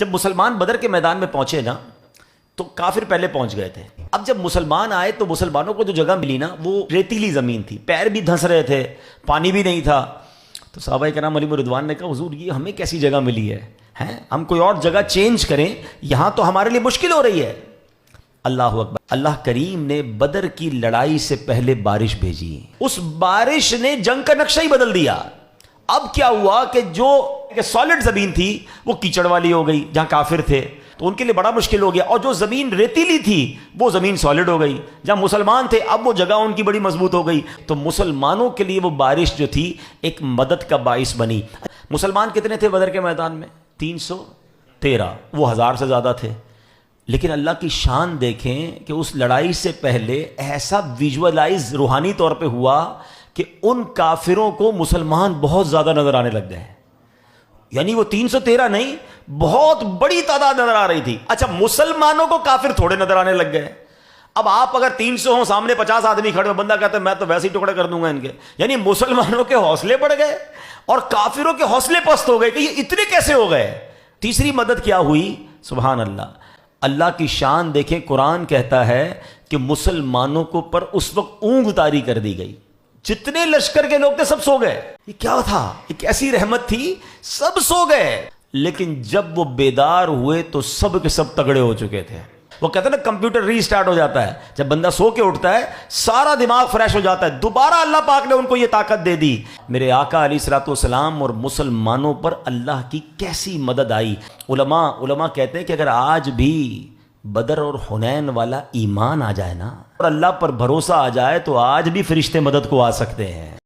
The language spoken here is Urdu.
جب مسلمان بدر کے میدان میں پہنچے نا تو کافر پہلے پہنچ گئے تھے. اب جب مسلمان آئے تو مسلمانوں کو جو جگہ ملی نا وہ ریتیلی زمین تھی, پیر بھی دھنس رہے تھے, پانی بھی نہیں تھا. تو صحابہ کرام علیہ رضوان نے کہا حضور یہ ہمیں کیسی جگہ ملی ہے, ہم کوئی اور جگہ چینج کریں, یہاں تو ہمارے لیے مشکل ہو رہی ہے. اللہ اکبر. اللہ کریم نے بدر کی لڑائی سے پہلے بارش بھیجی, اس بارش نے جنگ کا نقشہ ہی بدل دیا. اب کیا ہوا کہ جو سالڈ زمین تھی وہ کیچڑ والی ہو گئی, جہاں کافر تھے تو ان کے لیے بڑا مشکل ہو گیا, اور جو زمین ریتیلی تھی وہ زمین سالڈ ہو گئی. جہاں مسلمان تھے اب وہ جگہ ان کی بڑی مضبوط ہو گئی. تو مسلمانوں کے لیے وہ بارش جو تھی ایک مدد کا باعث بنی. مسلمان کتنے تھے بدر کے میدان میں؟ 313. وہ 1000 سے زیادہ تھے. لیکن اللہ کی شان دیکھیں کہ اس لڑائی سے پہلے ایسا ویژولائز روحانی طور پہ ہوا کہ ان کافروں کو مسلمان بہت زیادہ نظر آنے لگ گئے. یعنی وہ 313 نہیں, بہت بڑی تعداد نظر آ رہی تھی. اچھا مسلمانوں کو کافر تھوڑے نظر آنے لگ گئے. اب آپ اگر 300 ہوں, سامنے 50 آدمی کھڑے ہو, بندہ کہتا ہے میں تو ویسے ہی ٹکڑے کر دوں گا ان کے. یعنی مسلمانوں کے حوصلے بڑھ گئے اور کافروں کے حوصلے پست ہو گئے کہ یہ اتنے کیسے ہو گئے. تیسری مدد کیا ہوئی؟ سبحان اللہ. اللہ کی شان دیکھیں, قرآن کہتا ہے کہ مسلمانوں کو پر اس وقت اونگ طاری کر دی گئی. جتنے لشکر کے لوگ تھے سب سو گئے. یہ کیا تھا؟ ایک ایسی رحمت تھی, سب سو گئے. لیکن جب وہ بیدار ہوئے تو سب کے سب تگڑے ہو چکے تھے. وہ کہتے ہیں نا کمپیوٹر ری سٹارٹ ہو جاتا ہے, جب بندہ سو کے اٹھتا ہے سارا دماغ فریش ہو جاتا ہے. دوبارہ اللہ پاک نے ان کو یہ طاقت دے دی. میرے آقا علیہ الصلوۃ والسلام اور مسلمانوں پر اللہ کی کیسی مدد آئی. علماء کہتے ہیں کہ اگر آج بھی بدر اور حنین والا ایمان آ جائے نا اور اللہ پر بھروسہ آ جائے تو آج بھی فرشتے مدد کو آ سکتے ہیں.